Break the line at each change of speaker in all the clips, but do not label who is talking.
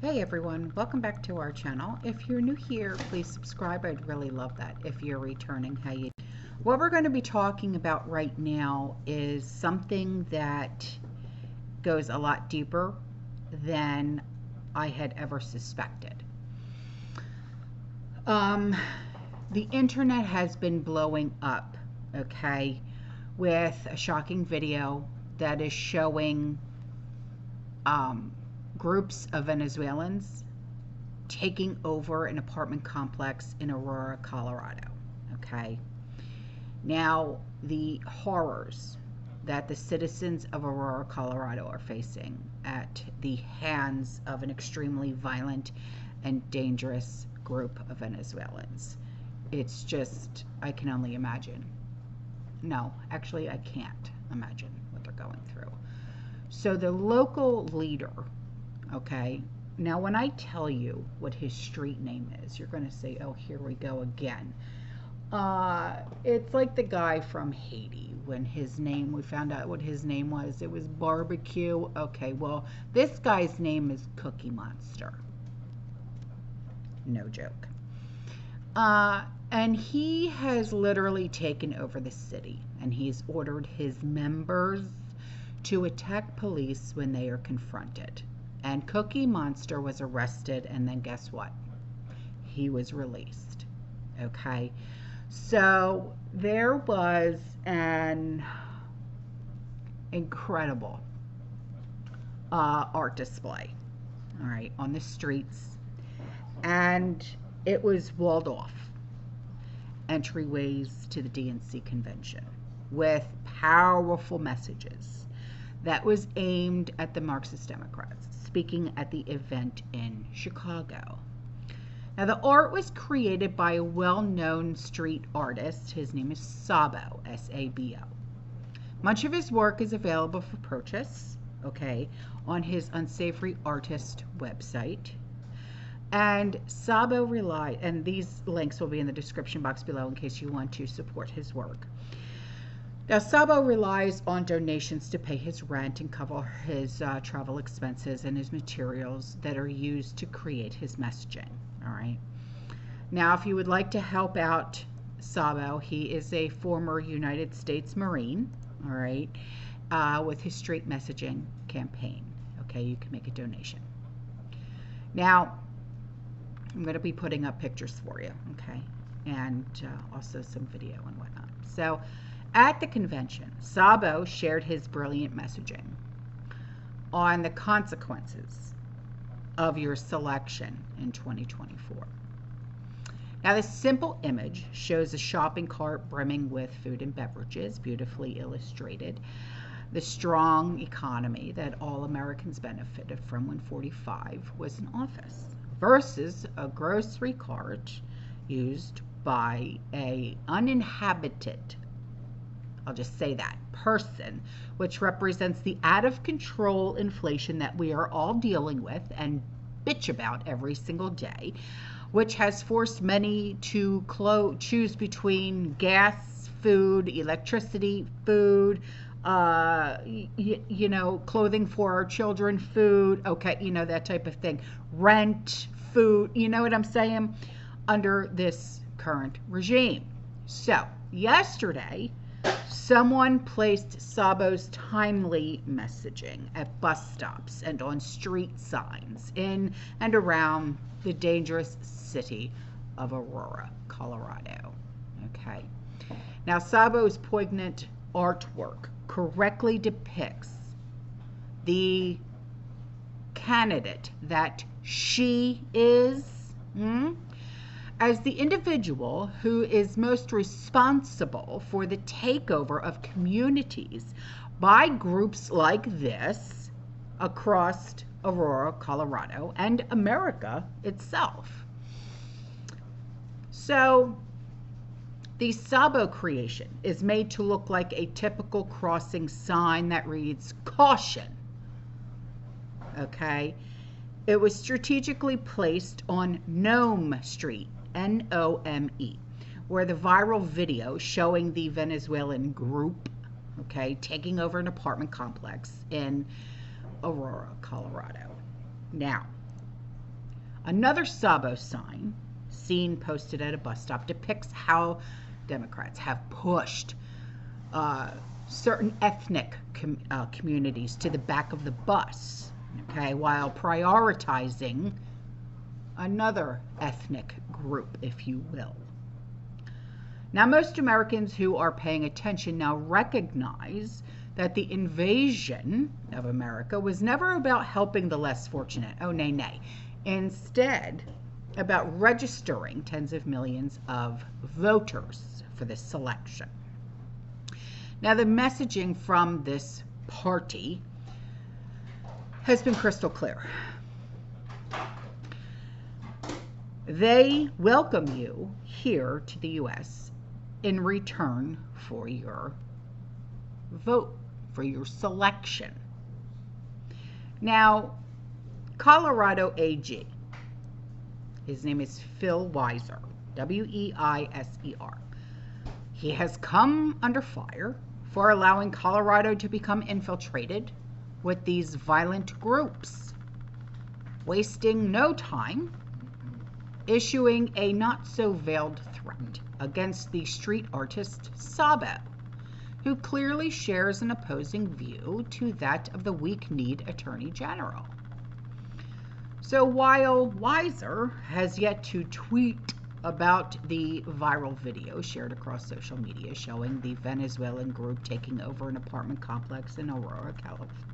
Hey everyone, welcome back to our channel. If you're new here, please subscribe. I'd really love that. If you're returning, how you doing? What we're going to be talking about right now is something that goes a lot deeper than I had ever suspected. The internet has been blowing up, okay, with a shocking video that is showing groups of Venezuelans taking over an apartment complex in Aurora, Colorado. Okay. Now, the horrors that the citizens of Aurora, Colorado are facing at the hands of an extremely violent and dangerous group of Venezuelans. It's just, I can only imagine. No, actually, I can't imagine what they're going through. So the local leader, okay, now when I tell you what his street name is, you're going to say, oh, here we go again. It's like the guy from Haiti when his name, we found out what his name was. It was Barbecue. Okay, well, this guy's name is Cookie Monster. No joke. And he has literally taken over the city, and he's ordered his members to attack police when they are confronted. And Cookie Monster was arrested, and then guess what? He was released. Okay? So there was an incredible art display, all right, on the streets. And it was walled off entryways to the DNC convention with powerful messages that was aimed at the Marxist Democrats, speaking at the event in Chicago. Now, the art was created by a well-known street artist. His name is Sabo, S-A-B-O. Much of his work is available for purchase, okay, on his Unsavory Artist website. And Sabo relied, and these links will be in the description box below in case you want to support his work. Now, Sabo relies on donations to pay his rent and cover his travel expenses and his materials that are used to create his messaging, all right? Now, if you would like to help out Sabo, he is a former United States Marine, all right, with his street messaging campaign, okay? You can make a donation. Now, I'm going to be putting up pictures for you, okay, and also some video and whatnot. So, at the convention, Sabo shared his brilliant messaging on the consequences of your selection in 2024. Now, this simple image shows a shopping cart brimming with food and beverages, beautifully illustrated, the strong economy that all Americans benefited from when 45 was in office, versus a grocery cart used by a uninhabited, I'll just say that, person, which represents the out-of-control inflation that we are all dealing with and bitch about every single day, which has forced many to choose between gas, food, electricity, food, you know, clothing for our children, food, okay, you know, that type of thing, rent, food, you know what I'm saying, under this current regime. So, yesterday, someone placed Sabo's timely messaging at bus stops and on street signs in and around the dangerous city of Aurora, Colorado. Okay. Now, Sabo's poignant artwork correctly depicts the candidate that she is, as the individual who is most responsible for the takeover of communities by groups like this across Aurora, Colorado, and America itself. So, the Sabo creation is made to look like a typical crossing sign that reads, "Caution." Okay? It was strategically placed on Nome Street, N-O-M-E, where the viral video showing the Venezuelan group, okay, taking over an apartment complex in Aurora, Colorado. Now, Another Sabo sign, seen posted at a bus stop, depicts how Democrats have pushed certain ethnic communities to the back of the bus, okay, while prioritizing another ethnic group, if you will. Now, most Americans who are paying attention now recognize that the invasion of America was never about helping the less fortunate. Oh, nay, nay. Instead, about registering tens of millions of voters for this selection. Now, the messaging from this party has been crystal clear. They welcome you here to the U.S. in return for your vote, for your selection. Now, Colorado AG, his name is Phil Weiser, W-E-I-S-E-R. He has come under fire for allowing Colorado to become infiltrated with these violent groups, wasting no time issuing a not-so-veiled threat against the street artist Sabo, who clearly shares an opposing view to that of the weak-kneed Attorney General. So while Weiser has yet to tweet about the viral video shared across social media showing the Venezuelan group taking over an apartment complex in Aurora,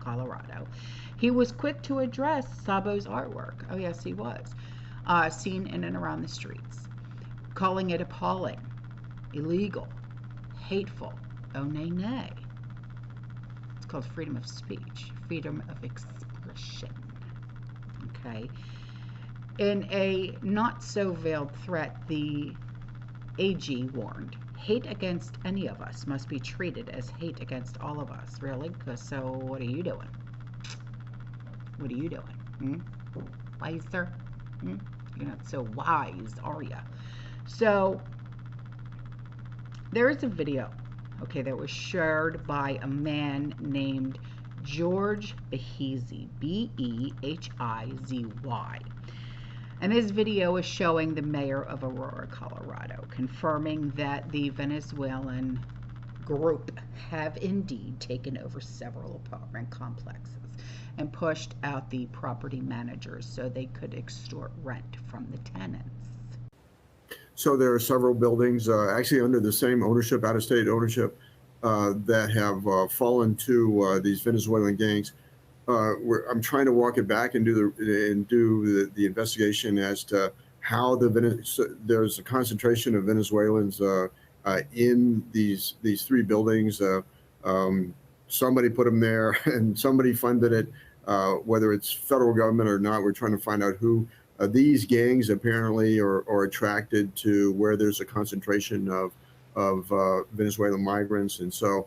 Colorado, he was quick to address Sabo's artwork. Oh yes, he was. Seen in and around the streets, calling it appalling, illegal, hateful, oh nay nay. It's called freedom of speech, freedom of expression, okay? In a not-so-veiled threat, the AG warned, hate against any of us must be treated as hate against all of us. Really? So what are you doing? What are you doing? Weiser? You're not so wise, are you? So there is a video, okay, that was shared by a man named George Behizy, B-E-H-I-Z-Y. And this video is showing the mayor of Aurora, Colorado, confirming that the Venezuelan group have indeed taken over several apartment complexes and pushed out the property managers so they could extort rent from the tenants.
So there are several buildings actually under the same ownership, out-of-state ownership, that have fallen to these Venezuelan gangs. I'm trying to walk it back and do the investigation as to how there's a concentration of Venezuelans in these three buildings. Somebody put them there, and somebody funded it. Whether it's federal government or not, we're trying to find out who. These gangs apparently are attracted to where there's a concentration of Venezuelan migrants, and so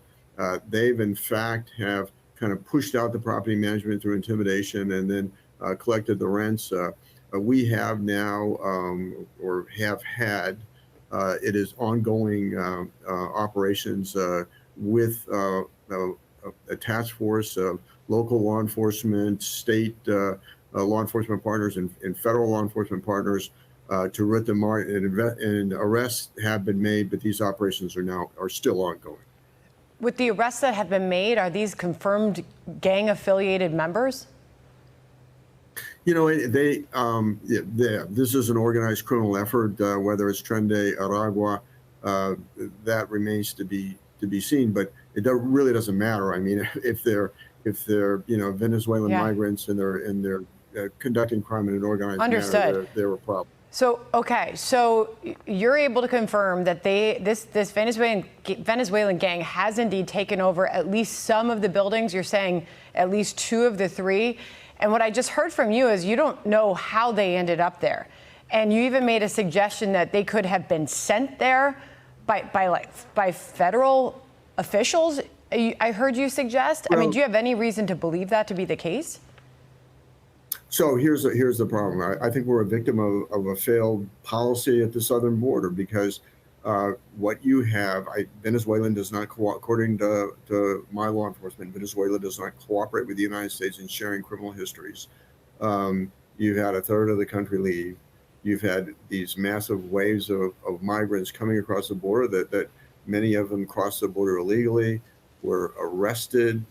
they've in fact have kind of pushed out the property management through intimidation and then collected the rents. We have now or have had it is ongoing operations with a task force of local law enforcement, state law enforcement partners, and federal law enforcement partners to root them out, and arrests have been made, but these operations are still ongoing.
With the arrests that have been made, are these confirmed gang-affiliated members?
You know, this is an organized criminal effort. Whether it's Tren de Aragua, that remains to be seen. But it really doesn't matter. I mean, if they're Venezuelan migrants and they're conducting crime in an organized manner, they're a problem.
So, okay, so you're able to confirm that this Venezuelan gang has indeed taken over at least some of the buildings. You're saying at least two of the three. And what I just heard from you is you don't know how they ended up there. And you even made a suggestion that they could have been sent there by federal officials. I heard you suggest. Well, I mean, do you have any reason to believe that to be the case?
So here's the problem. I think we're a victim of a failed policy at the southern border, because what you have, Venezuela does not according to my law enforcement, Venezuela does not cooperate with the United States in sharing criminal histories. You've had a third of the country leave. You've had these massive waves of migrants coming across the border that many of them crossed the border illegally, were arrested,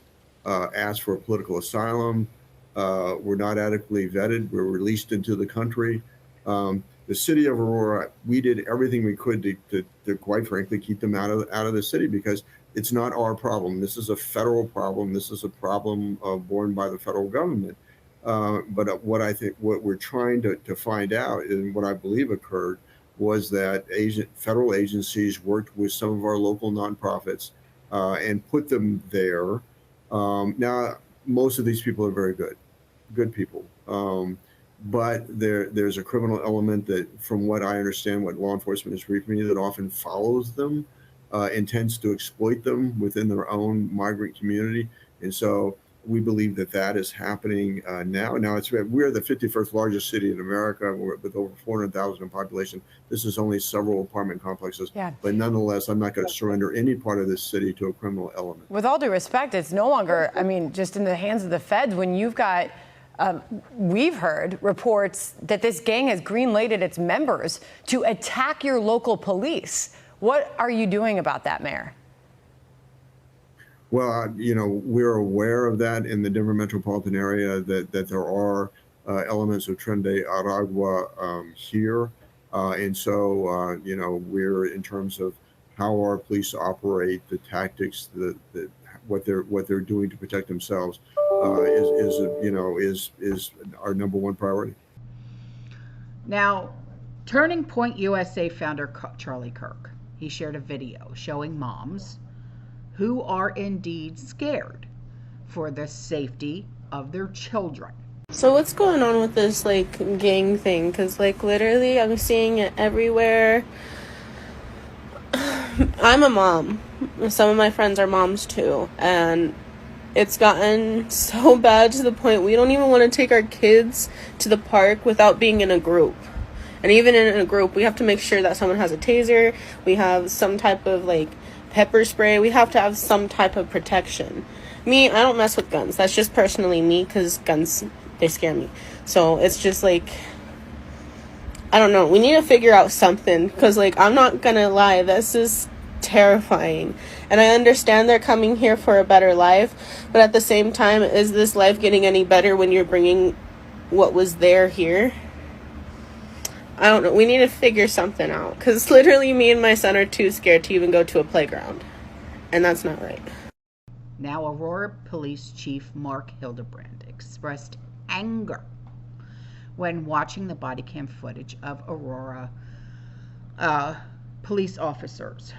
asked for political asylum, were not adequately vetted, were released into the country. The city of Aurora, we did everything we could to quite frankly keep them out of the city, because it's not our problem. This is a federal problem. This is a problem borne by the federal government. But what we're trying to find out, and what I believe occurred, was that federal agencies worked with some of our local nonprofits and put them there. Now, most of these people are very good people. But there's a criminal element that, from what I understand, what law enforcement is briefing me, that often follows them, intends to exploit them within their own migrant community. And so we believe that is happening now. Now, we're the 51st largest city in America. We're with over 400,000 in population. This is only several apartment complexes.
Yeah.
But nonetheless, I'm not going to surrender any part of this city to a criminal element.
With all due respect, it's no longer, I mean, just in the hands of the feds when you've got, we've heard reports that this gang has green-lighted its members to attack your local police. What are you doing about that, Mayor?
Well, we're aware of that in the Denver metropolitan area, that there are elements of Tren de Aragua here. And so, we're, in terms of how our police operate, the tactics, what they're doing to protect themselves, is our number one priority.
Now, Turning Point USA founder Charlie Kirk, he shared a video showing moms who are indeed scared for the safety of their children.
So what's going on with this gang thing? Because literally I'm seeing it everywhere. I'm a mom. Some of my friends are moms too, and it's gotten so bad to the point we don't even want to take our kids to the park without being in a group. And even in a group, we have to make sure that someone has a taser, we have some type of pepper spray, we have to have some type of protection. Me, I don't mess with guns. That's just personally me, because guns, they scare me. So it's just I don't know. We need to figure out something, because I'm not gonna lie, this is terrifying. And I understand they're coming here for a better life, but at the same time, is this life getting any better when you're bringing what was there here? I don't know. We need to figure something out, because literally me and my son are too scared to even go to a playground, and that's not right.
Now, Aurora Police Chief Mark Hildebrand expressed anger when watching the body cam footage of Aurora police officers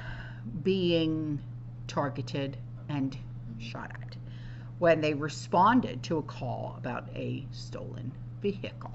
being targeted and shot at when they responded to a call about a stolen vehicle.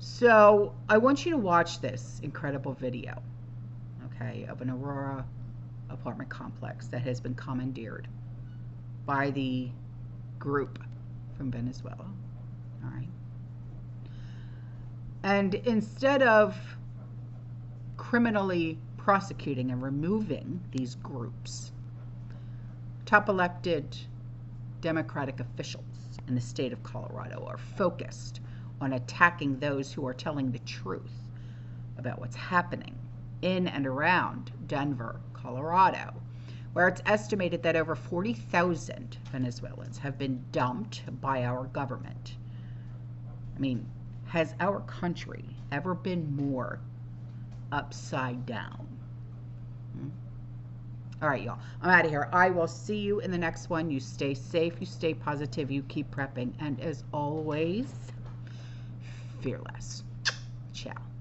So I want you to watch this incredible video, okay, of an Aurora apartment complex that has been commandeered by the group from Venezuela. All right. And instead of criminally prosecuting and removing these groups, top elected Democratic officials in the state of Colorado are focused on attacking those who are telling the truth about what's happening in and around Denver, Colorado, where it's estimated that over 40,000 Venezuelans have been dumped by our government. I mean, has our country ever been more upside down? All right, y'all. I'm out of here. I will see you in the next one. You stay safe, you stay positive, you keep prepping, and as always, fearless. Ciao.